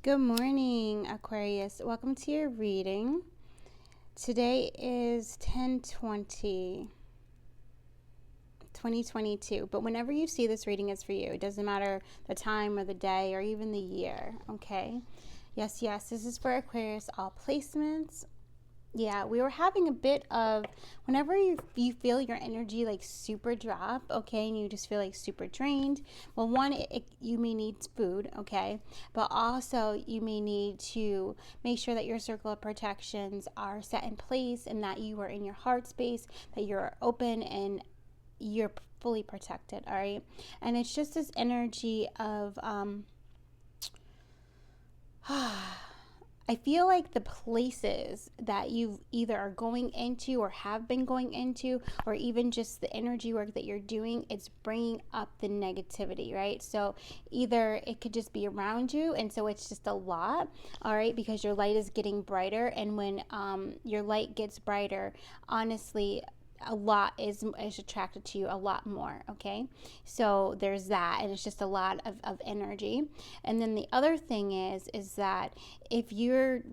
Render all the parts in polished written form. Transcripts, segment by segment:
Good morning, Aquarius. Welcome to your reading. Today is 10/20/2022, but whenever you see this reading, it's for you. It doesn't matter the time or the day or even the year, okay? Yes, this is for Aquarius, all placements. Yeah, we were having a bit of, whenever you feel your energy like super drop, okay, and you just feel like super drained, well, one, you may need food, okay, but also you may need to make sure that your circle of protections are set in place and that you are in your heart space, that you're open and you're fully protected, all right? And it's just this energy of, I feel like the places that you either are going into or have been going into, or even just the energy work that you're doing, it's bringing up the negativity, right? So either it could just be around you, and so it's just a lot, all right, because your light is getting brighter, and when your light gets brighter, honestly, a lot is attracted to you a lot more, okay? So there's that, and it's just a lot of energy. And then the other thing is that if you're,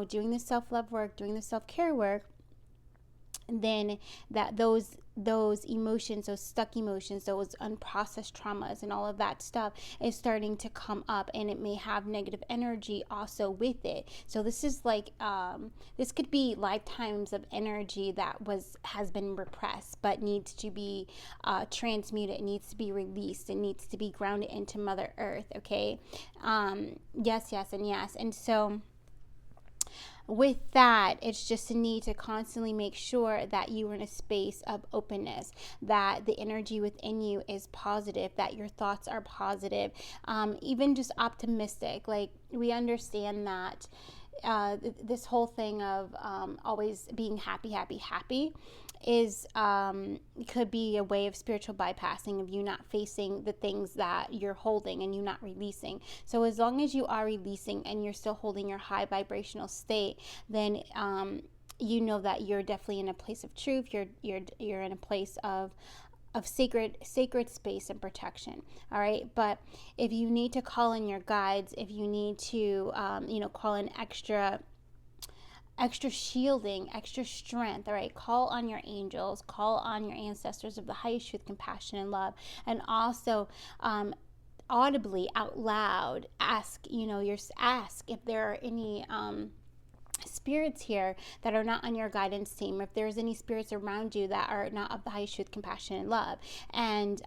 doing the self-love work, doing the self-care work, then that those emotions, those stuck emotions, those unprocessed traumas and all of that stuff is starting to come up, and it may have negative energy also with it. So this is like this could be lifetimes of energy that has been repressed but needs to be transmuted. It needs to be released. It needs to be grounded into Mother Earth, okay? Yes, and yes. And so with that, it's just a need to constantly make sure that you are in a space of openness, that the energy within you is positive, that your thoughts are positive, even just optimistic. Like, we understand that this whole thing of always being happy is could be a way of spiritual bypassing, of you not facing the things that you're holding and you not releasing. So as long as you are releasing and you're still holding your high vibrational state, then you know that you're definitely in a place of truth. You're in a place of sacred space and protection, all right? But if you need to call in your guides, if you need to call in extra shielding, extra strength, all right, call on your angels, call on your ancestors of the highest truth, compassion, and love. And also audibly, out loud, ask if there are any spirits here that are not on your guidance team, if there's any spirits around you that are not of the highest truth, compassion, and love. And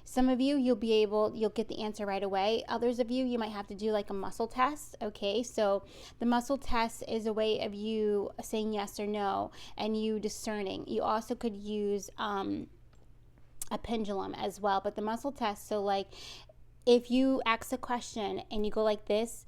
some of you, you'll get the answer right away. Others of you, you might have to do like a muscle test, okay? So the muscle test is a way of you saying yes or no and you discerning. You also could use a pendulum as well, but the muscle test, so like if you ask a question and you go like this,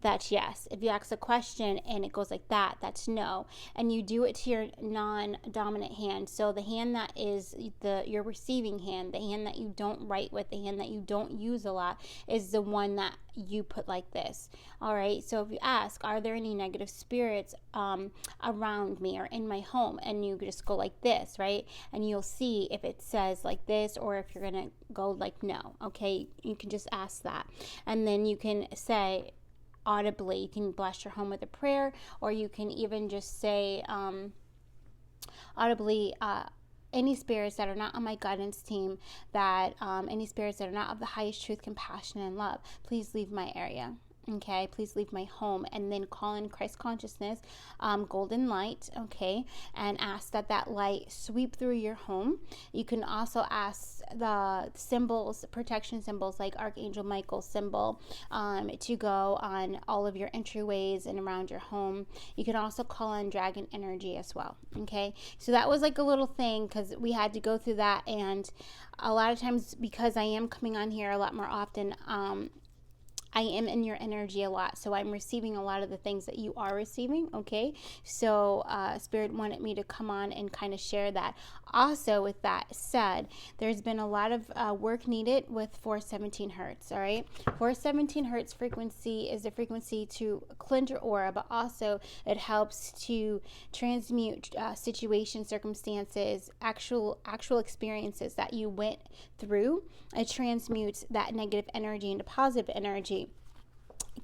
that's yes. If you ask a question and it goes like that, that's no. And you do it to your non-dominant hand. So the hand that is your receiving hand, the hand that you don't write with, the hand that you don't use a lot, is the one that you put like this. All right. So if you ask, are there any negative spirits around me or in my home? And you just go like this, right? And you'll see if it says like this or if you're going to go like no. Okay. You can just ask that. And then you can say, audibly, you can bless your home with a prayer, or you can even just say audibly, any spirits that are not on my guidance team, that any spirits that are not of the highest truth, compassion, and love, please leave my area. Okay, please leave my home. And then call in Christ consciousness, golden light, okay, and ask that light sweep through your home. You can also ask the symbols, protection symbols like Archangel Michael's symbol, to go on all of your entryways and around your home. You can also call on dragon energy as well, okay? So that was like a little thing because we had to go through that, and a lot of times, because I am coming on here a lot more often, I am in your energy a lot, so I'm receiving a lot of the things that you are receiving, okay? So Spirit wanted me to come on and kind of share that. Also, with that said, there's been a lot of work needed with 417 hertz, all right? 417 hertz frequency is a frequency to cleanse your aura, but also it helps to transmute situations, circumstances, actual experiences that you went through. It transmutes that negative energy into positive energy.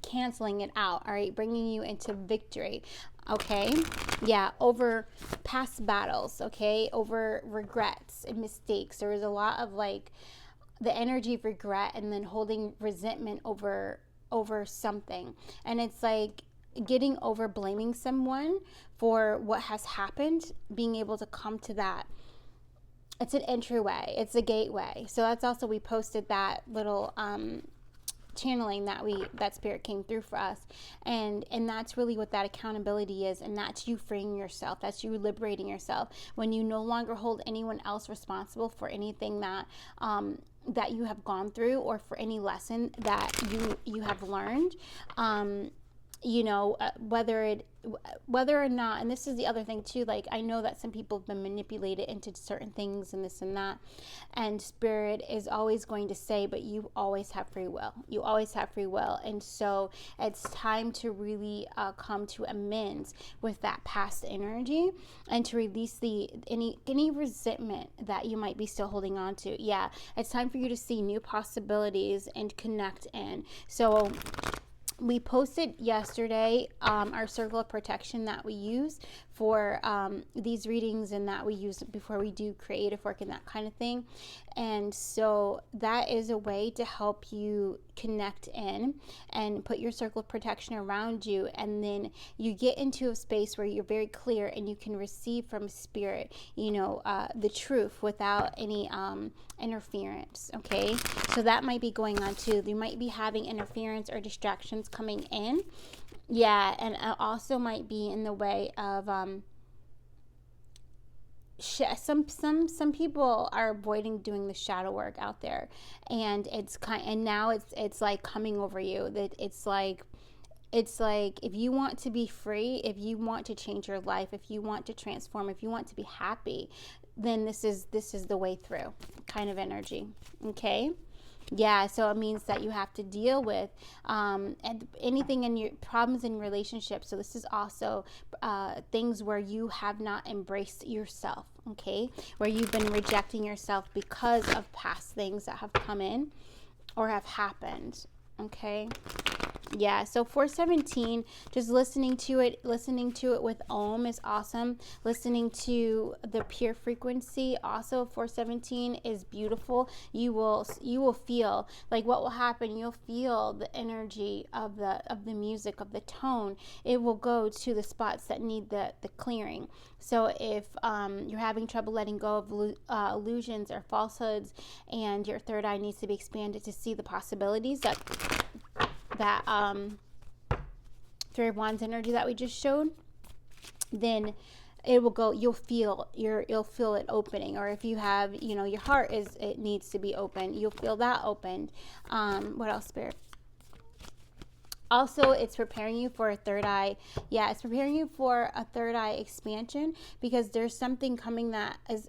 canceling it out, all right, bringing you into victory. Okay, yeah, over past battles, okay, over regrets and mistakes. There is a lot of like the energy of regret and then holding resentment over something. And it's like getting over blaming someone for what has happened, being able to come to that. It's an entryway, it's a gateway. So that's also, we posted that little channeling that spirit came through for us, and that's really what that accountability is. And that's you freeing yourself, that's you liberating yourself when you no longer hold anyone else responsible for anything that that you have gone through, or for any lesson that you have learned. You know, whether or not, and this is the other thing too, like I know that some people have been manipulated into certain things and this and that, and spirit is always going to say, but you always have free will. You always have free will. And so it's time to really come to amends with that past energy, and to release any resentment that you might be still holding on to. Yeah, it's time for you to see new possibilities and connect in. So we posted yesterday our circle of protection that we use for these readings, and that we use before we do creative work and that kind of thing. And so that is a way to help you connect in and put your circle of protection around you, and then you get into a space where you're very clear and you can receive from spirit, you know, the truth without any interference. Okay, so that might be going on too. You might be having interference or distractions coming in. Yeah, and also might be in the way of some people are avoiding doing the shadow work out there, and now it's like coming over you, that it's like if you want to be free, if you want to change your life, if you want to transform, if you want to be happy, then this is the way through kind of energy. Okay. Yeah, so it means that you have to deal with anything in your problems in relationships. So this is also things where you have not embraced yourself, okay? Where you've been rejecting yourself because of past things that have come in or have happened, okay? Yeah, so 417, just listening to it with Om is awesome. Listening to the pure frequency, also 417 is beautiful. You will feel like what will happen. You'll feel the energy of the music, of the tone. It will go to the spots that need the clearing. So if you're having trouble letting go of illusions or falsehoods, and your third eye needs to be expanded to see the possibilities that Three of Wands energy that we just showed, then it will go, you'll feel it opening. Or if you have, you know, your heart it needs to be open, you'll feel that opened. What else, Spirit? Also, it's preparing you for a third eye. Yeah, it's preparing you for a third eye expansion, because there's something coming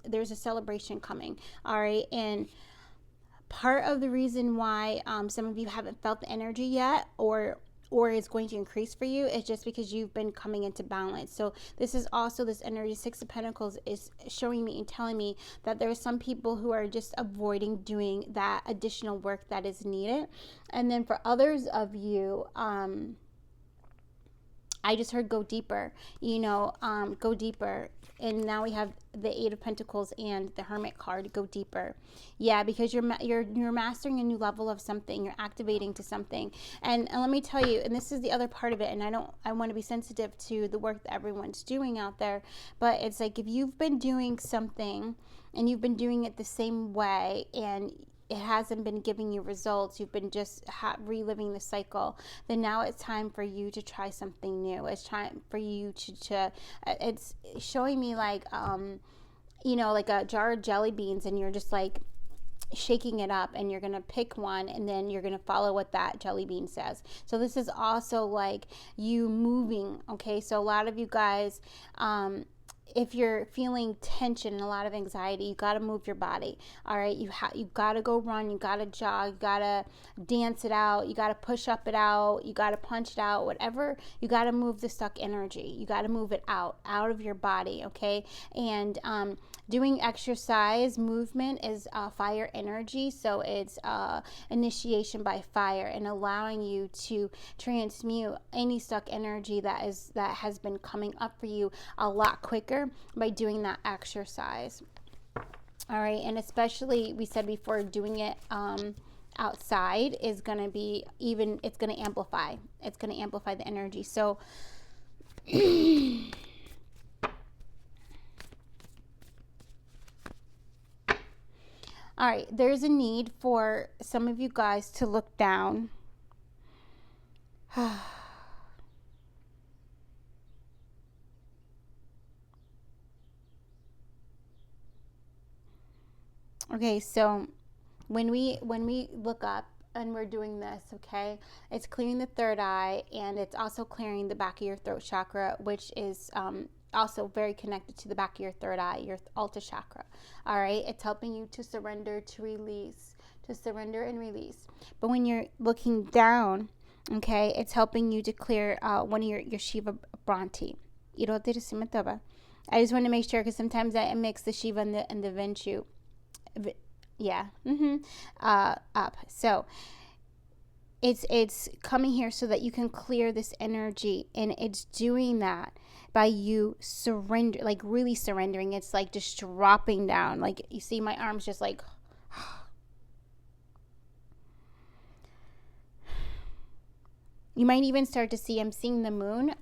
there's a celebration coming. All right. And part of the reason why some of you haven't felt the energy yet, or is going to increase for you, is just because you've been coming into balance. So this is also, this energy, Six of Pentacles, is showing me and telling me that there are some people who are just avoiding doing that additional work that is needed. And then for others of you, I just heard go deeper, go deeper. And now we have the Eight of Pentacles and the Hermit card, go deeper. Yeah, because you're mastering a new level of something. You're activating to something. And let me tell you, and this is the other part of it, and I want to be sensitive to the work that everyone's doing out there. But it's like, if you've been doing something and you've been doing it the same way, and it hasn't been giving you results, you've been just reliving the cycle, then now it's time for you to try something new. It's time for you to it's showing me like, like a jar of jelly beans, and you're just like shaking it up, and you're going to pick one, and then you're going to follow what that jelly bean says. So this is also like you moving. Okay. So a lot of you guys, if you're feeling tension and a lot of anxiety, you got to move your body. All right. You got to go run. You got to jog. You got to dance it out. You got to push up it out. You got to punch it out, whatever. You got to move the stuck energy. You got to move it out of your body. Okay. And, Doing exercise, movement is fire energy. So it's initiation by fire and allowing you to transmute any stuck energy that has been coming up for you a lot quicker by doing that exercise. All right, and especially we said before, doing it outside is going to be it's going to amplify. It's going to amplify the energy. So all right, there's a need for some of you guys to look down. Okay, so when we look up and we're doing this, okay, it's clearing the third eye, and it's also clearing the back of your throat chakra, which is also very connected to the back of your third eye, your Alta chakra. All right, it's helping you to surrender, to release, to surrender and release. But when you're looking down, okay, it's helping you to clear one of your Shiva Bronte. I just want to make sure, because sometimes I mix the Shiva and the Vinchu. Yeah. Up. So it's coming here so that you can clear this energy, and it's doing that by you surrender, like really surrendering. It's like just dropping down. Like you see my arms just like you might even start to see, I'm seeing the moon.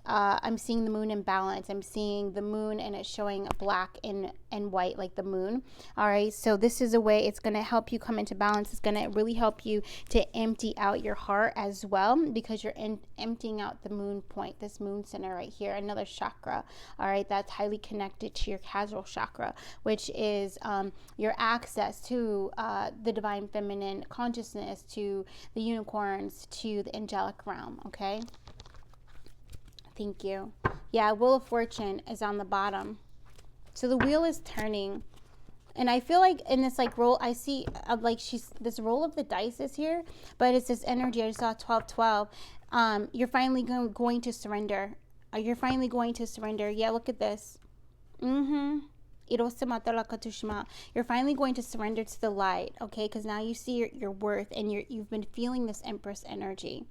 I'm seeing the moon in balance. I'm seeing the moon and it's showing black and white like the moon. All right. So this is a way it's going to help you come into balance. It's going to really help you to empty out your heart as well, because you're emptying out the moon point, this moon center right here, another chakra. All right. That's highly connected to your casal chakra, which is your access to the divine feminine consciousness, to the unicorns, to the angelic realm. Okay. Thank you. Yeah, Wheel of Fortune is on the bottom. So the wheel is turning. And I feel like in this like roll, I see like this roll of the dice is here, but it's this energy. I just saw 1212. You're finally going to surrender. You're finally going to surrender. Yeah, look at this. You're finally going to surrender to the light, okay? Because now you see your worth, and you've been feeling this Empress energy.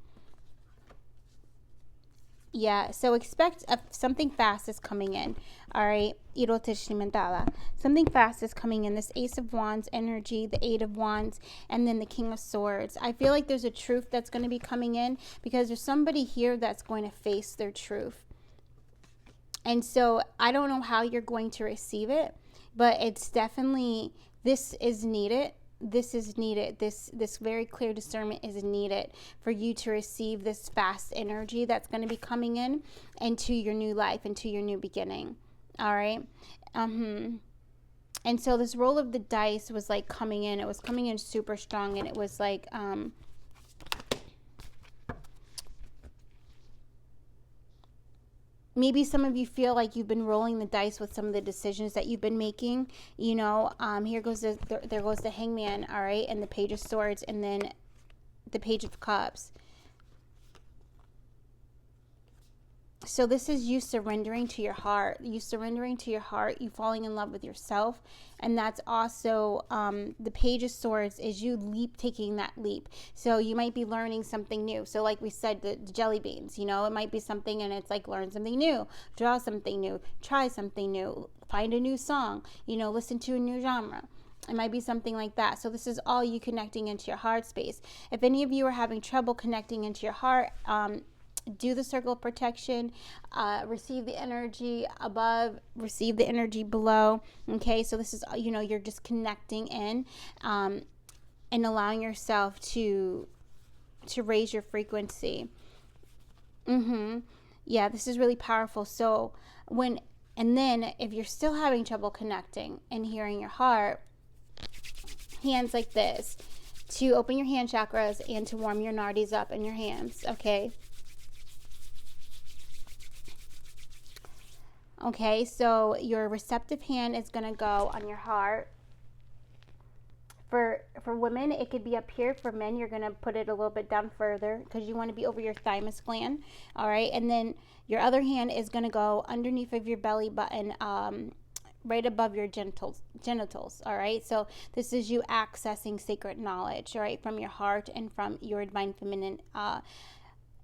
Yeah, so expect something fast is coming in. All right, something fast is coming in. This Ace of Wands energy, the Eight of Wands, and then the King of Swords. I feel like there's a truth that's going to be coming in, because there's somebody here that's going to face their truth. And so I don't know how you're going to receive it, but it's definitely, this is needed. This is needed. This very clear discernment is needed for you to receive this fast energy that's going to be coming in into your new life, into your new beginning. All right. And so this roll of the dice was like coming in. It was coming in super strong, and it was like maybe some of you feel like you've been rolling the dice with some of the decisions that you've been making. Here goes there goes the Hangman, all right, and the Page of Swords, and then the Page of Cups. So this is you surrendering to your heart. You surrendering to your heart. You falling in love with yourself. And that's also the Page of Swords is you taking that leap. So you might be learning something new. So like we said, the jelly beans, it might be something, and it's like learn something new, draw something new, try something new, find a new song, listen to a new genre. It might be something like that. So this is all you connecting into your heart space. If any of you are having trouble connecting into your heart, do the circle of protection, receive the energy above, receive the energy below. Okay, so this is, you're just connecting in and allowing yourself to raise your frequency. Yeah, this is really powerful. So and then if you're still having trouble connecting and hearing your heart, hands like this to open your hand chakras and to warm your nadis up in your hands. Okay, so your receptive hand is going to go on your heart. For women, it could be up here. For men, you're going to put it a little bit down further, because you want to be over your thymus gland. All right, and then your other hand is going to go underneath of your belly button, right above your genitals, all right? So this is you accessing sacred knowledge, all right, from your heart and from your divine feminine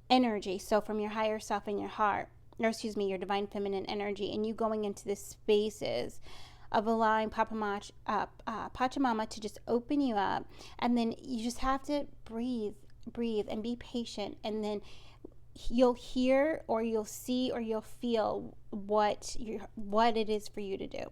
energy. So from your higher self and your heart, or excuse me, your divine feminine energy, and you going into the spaces of allowing Pachamama to just open you up. And then you just have to breathe and be patient, and then you'll hear or you'll see or you'll feel what it is for you to do.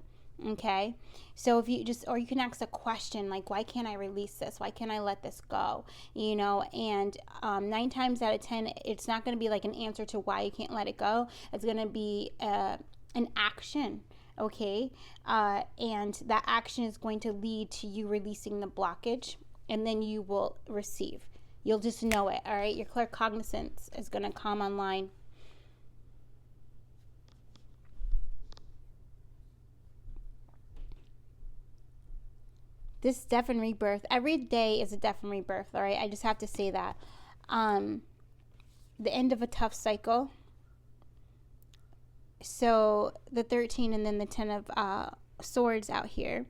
Okay, so if you just, or you can ask a question like, why can't I release this? Why can't I let this go? You know, and 9 times out of 10, it's not going to be like an answer to why you can't let it go. It's going to be an action. Okay, and that action is going to lead to you releasing the blockage, and then you will receive. You'll just know it, all right? Your claircognizance is going to come online. This death and rebirth, every day is a death and rebirth, all right? I just have to say that. The end of a tough cycle. So the 13 and then the 10 of swords out here.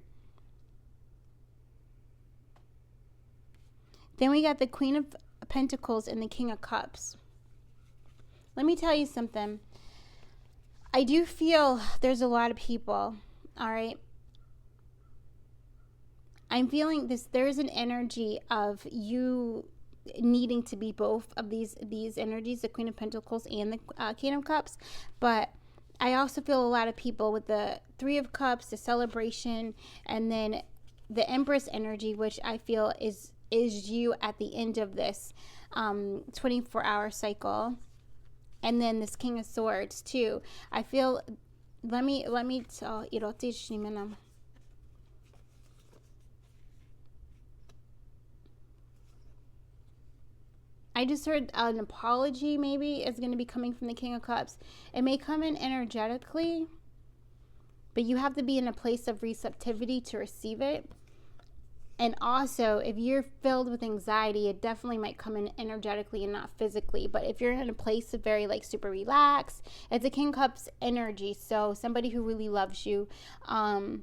Then we got the Queen of Pentacles and the King of Cups. Let me tell you something. I do feel there's a lot of people, all right? I'm feeling this, there's an energy of you needing to be both of these energies, the Queen of Pentacles and the King of Cups. But I also feel a lot of people with the Three of Cups, the celebration, and then the Empress energy, which I feel is you at the end of this 24-hour cycle. And then this King of Swords too. I feel, let me tell you. I just heard an apology maybe is going to be coming from the King of Cups. It may come in energetically, but you have to be in a place of receptivity to receive it. And also, if you're filled with anxiety, it definitely might come in energetically and not physically. But if you're in a place of very like super relaxed, it's a King of Cups energy. So somebody who really loves you. I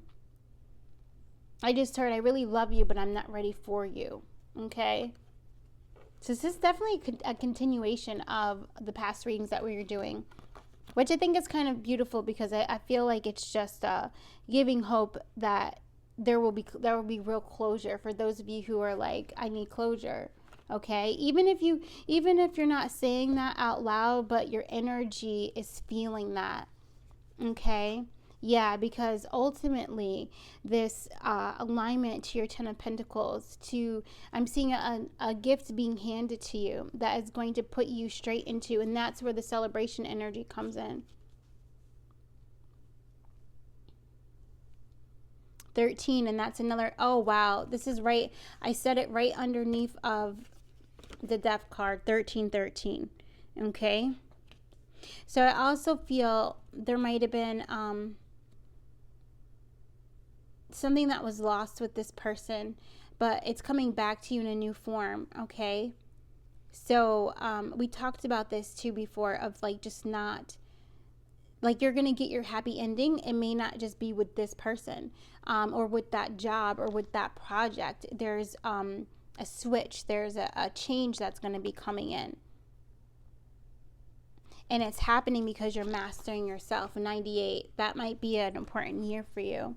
just heard, I really love you, but I'm not ready for you. Okay. So this is definitely a continuation of the past readings that we were doing, which I think is kind of beautiful because I feel like it's just giving hope that there will be real closure for those of you who are like, I need closure. Okay, even if you're not saying that out loud, but your energy is feeling that. Okay. Yeah, because ultimately this alignment to your Ten of Pentacles, I'm seeing a gift being handed to you that is going to put you straight into, and that's where the celebration energy comes in. 13, and that's another, oh wow, this is right, I said it right underneath of the Death card, 1313. Okay. So I also feel there might have been something that was lost with this person, but it's coming back to you in a new form. Okay. So we talked about this too before, of like just not like you're gonna get your happy ending. It may not just be with this person or with that job or with that project. There's a switch, there's a change that's going to be coming in. And it's happening because you're mastering yourself. 98, that might be an important year for you.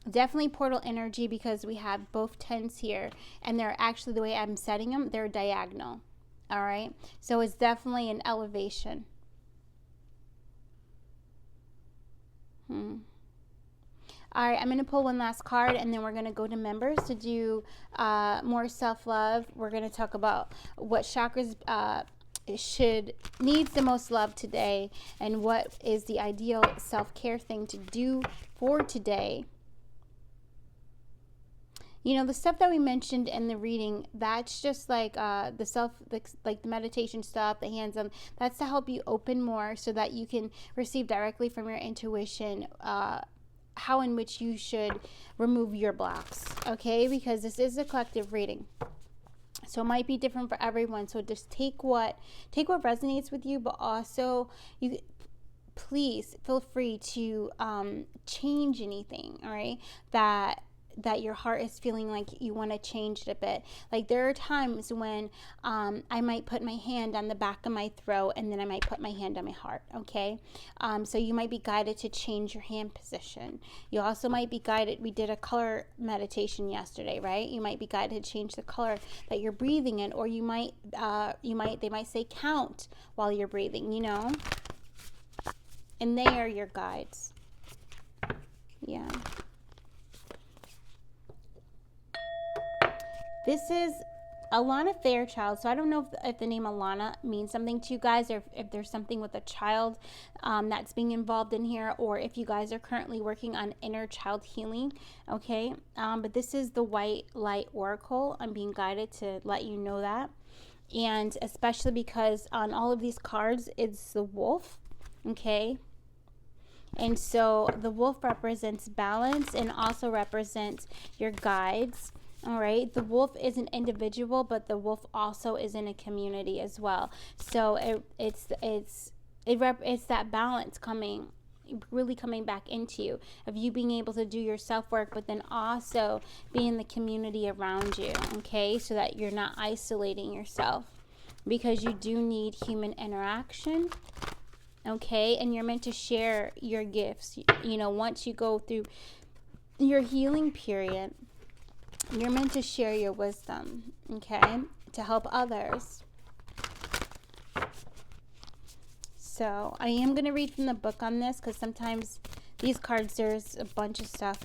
Definitely portal energy, because we have both 10s here, and they're actually, the way I'm setting them, they're diagonal. All right. So it's definitely an elevation. All right, I'm going to pull one last card, and then we're going to go to members to do more self-love. We're going to talk about what chakras needs the most love today, and what is the ideal self-care thing to do for today. You know, the stuff that we mentioned in the reading, that's just like the meditation stuff, the hands-on, that's to help you open more so that you can receive directly from your intuition how in which you should remove your blocks, okay? Because this is a collective reading. So it might be different for everyone. So just take what resonates with you, but also you please feel free to change anything, all right, that your heart is feeling like you want to change it a bit. Like there are times when I might put my hand on the back of my throat, and then I might put my hand on my heart, okay? So you might be guided to change your hand position. You also might be guided, we did a color meditation yesterday, right? You might be guided to change the color that you're breathing in, or they might say count while you're breathing, you know? And they are your guides. Yeah. This is Alana Fairchild. So I don't know if the name Alana means something to you guys, or if there's something with a child that's being involved in here, or if you guys are currently working on inner child healing. Okay. But this is the White Light Oracle. I'm being guided to let you know that. And especially because on all of these cards, it's the wolf. Okay. And so the wolf represents balance and also represents your guides. All right. The wolf is an individual, but the wolf also is in a community as well. So it's that balance really coming back into you, of you being able to do your self-work, but then also be in the community around you. Okay. So that you're not isolating yourself, because you do need human interaction. Okay, and you're meant to share your gifts. You know, once you go through your healing period, you're meant to share your wisdom, okay, to help others. So I am going to read from the book on this, because sometimes these cards, there's a bunch of stuff.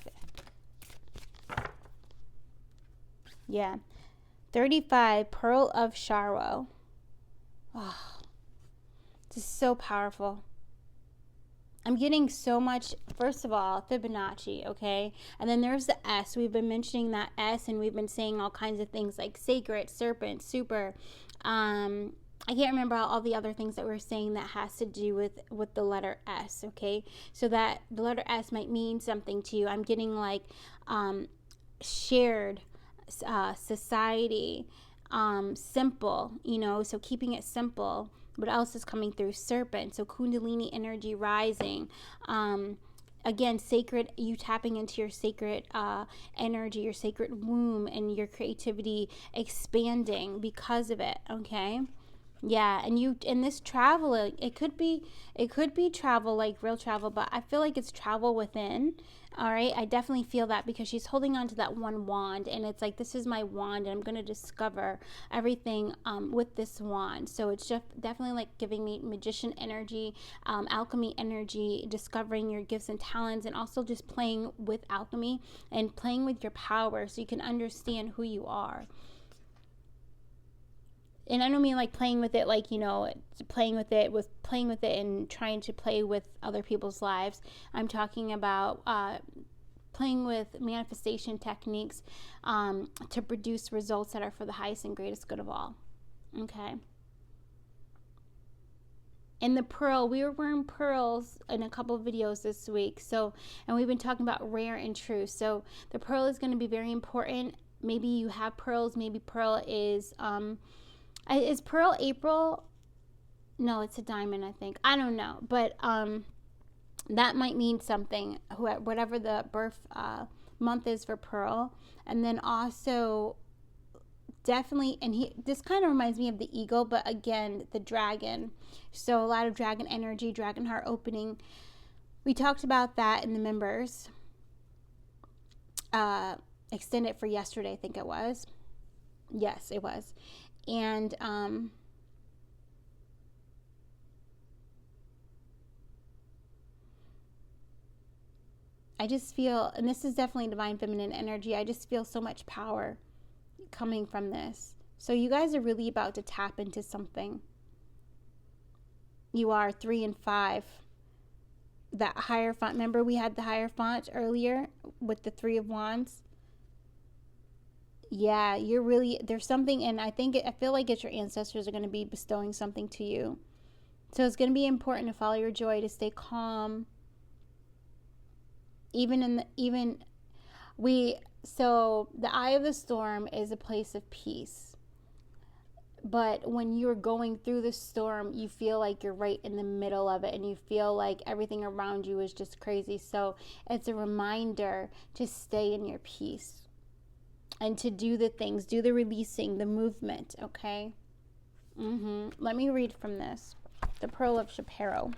Yeah. 35, Pearl of Sharo. Oh. This is so powerful. I'm getting so much, first of all, Fibonacci, okay? And then there's the S. We've been mentioning that S, and we've been saying all kinds of things like sacred, serpent, super. I can't remember all the other things that we're saying that has to do with the letter S, okay? So that the letter S might mean something to you. I'm getting like shared society, simple, you know, so keeping it simple. What else is coming through? Serpent. So Kundalini energy rising. Again, sacred, you tapping into your sacred energy, your sacred womb, and your creativity expanding because of it. Okay. Yeah, and you in this travel, it could be travel, like real travel, but I feel like it's travel within. All right, I definitely feel that, because she's holding on to that one wand, and it's like, this is my wand, and I'm going to discover everything with this wand. So it's just definitely like giving me magician energy, alchemy energy, discovering your gifts and talents, and also just playing with alchemy and playing with your power so you can understand who you are. And I don't mean like playing with it, like, you know, playing with it and trying to play with other people's lives. I'm talking about playing with manifestation techniques to produce results that are for the highest and greatest good of all. Okay. And the pearl, we were wearing pearls in a couple of videos this week. So, and we've been talking about rare and true. So the pearl is going to be very important. Maybe you have pearls. Maybe pearl is Pearl April? No, it's a diamond, I think. I don't know. But that might mean something, whatever the birth month is for Pearl. And then also, definitely, and this kind of reminds me of the eagle, but again, the dragon. So a lot of dragon energy, dragon heart opening. We talked about that in the members. Extended for yesterday, I think it was. Yes, it was. And I just feel, and this is definitely divine feminine energy, I just feel so much power coming from this. So you guys are really about to tap into something. You are 3 and 5. That Hierophant, remember we had the Hierophant earlier with the 3 of Wands? Yeah, you're really, there's something, and I feel like it's your ancestors are going to be bestowing something to you. So it's going to be important to follow your joy, to stay calm. So the eye of the storm is a place of peace. But when you're going through the storm, you feel like you're right in the middle of it, and you feel like everything around you is just crazy. So it's a reminder to stay in your peace and to do the things, do the releasing, the movement, okay? Let me read from this. The Pearl of Sharo.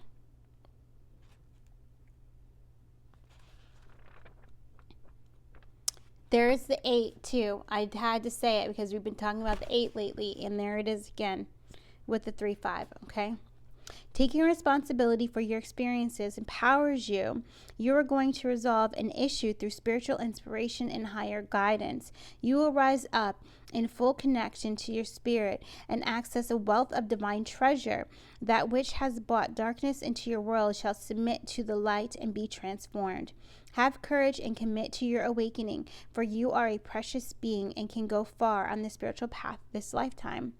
There's the 8 too. I had to say it because we've been talking about the 8 lately, and there it is again with the 3-5, okay? Taking responsibility for your experiences empowers you. You are going to resolve an issue through spiritual inspiration and higher guidance. You will rise up in full connection to your spirit and access a wealth of divine treasure. That which has brought darkness into your world shall submit to the light and be transformed. Have courage and commit to your awakening, for you are a precious being and can go far on the spiritual path this lifetime.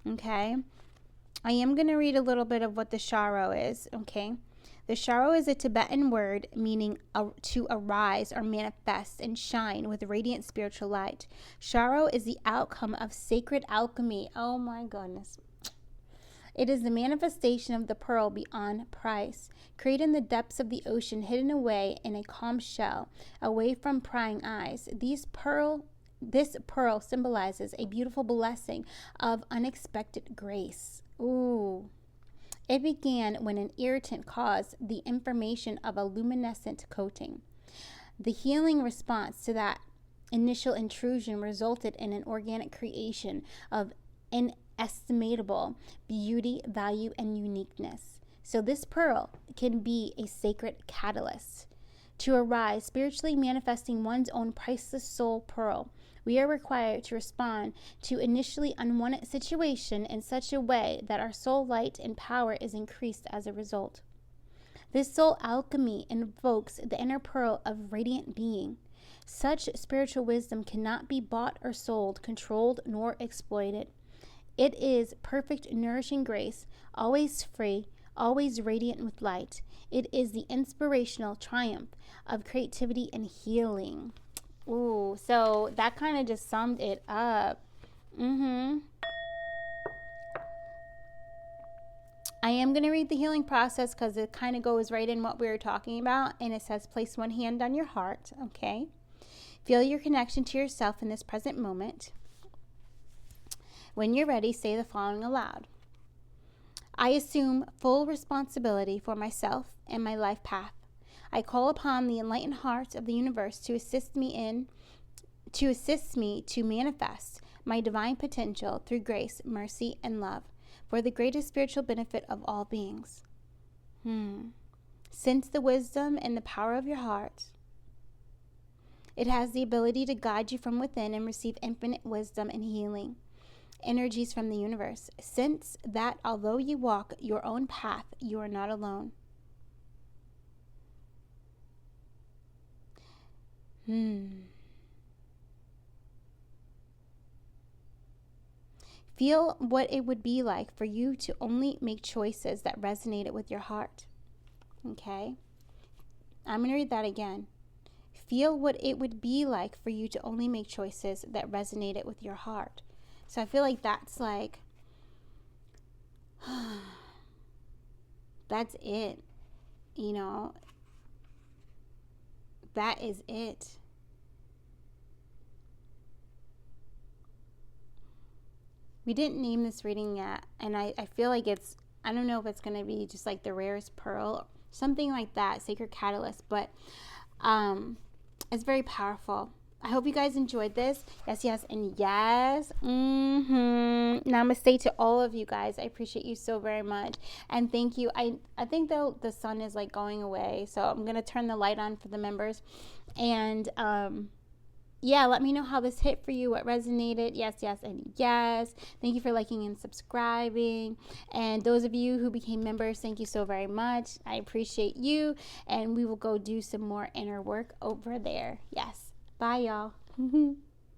Okay? I am going to read a little bit of what the Sharo is, okay? The Sharo is a Tibetan word meaning to arise or manifest and shine with radiant spiritual light. Sharo is the outcome of sacred alchemy. Oh my goodness. It is the manifestation of the pearl beyond price, created in the depths of the ocean, hidden away in a calm shell, away from prying eyes. This pearl symbolizes a beautiful blessing of unexpected grace. Ooh. It began when an irritant caused the information of a luminescent coating. The healing response to that initial intrusion resulted in an organic creation of inestimable beauty, value, and uniqueness. So this pearl can be a sacred catalyst to arise, spiritually manifesting one's own priceless soul pearl. We are required to respond to initially unwanted situation in such a way that our soul light and power is increased as a result. This soul alchemy invokes the inner pearl of radiant being. Such spiritual wisdom cannot be bought or sold, controlled, nor exploited. It is perfect, nourishing grace, always free, always radiant with light. It is the inspirational triumph of creativity and healing. Ooh, so that kind of just summed it up. I am going to read the healing process because it kind of goes right in what we were talking about. And it says, place one hand on your heart, okay? Feel your connection to yourself in this present moment. When you're ready, say the following aloud. I assume full responsibility for myself and my life path. I call upon the enlightened heart of the universe to assist me to manifest my divine potential through grace, mercy, and love for the greatest spiritual benefit of all beings. Sense the wisdom and the power of your heart. It has the ability to guide you from within and receive infinite wisdom and healing energies from the universe. Sense that although you walk your own path, you are not alone. Feel what it would be like for you to only make choices that resonated with your heart. Okay? I'm going to read that again. Feel what it would be like for you to only make choices that resonated with your heart. So I feel like that's like, that's it. You know, that is it. We didn't name this reading yet, and I feel like it's, I don't know if it's going to be just like the rarest pearl, something like that, sacred catalyst, but it's very powerful. I hope you guys enjoyed this. Yes, yes, and yes. Namaste to all of you guys. I appreciate you so very much. And thank you. I think though the sun is like going away, so I'm going to turn the light on for the members. And yeah, let me know how this hit for you, what resonated. Yes, yes, and yes. Thank you for liking and subscribing. And those of you who became members, thank you so very much. I appreciate you. And we will go do some more inner work over there. Yes. Bye, y'all.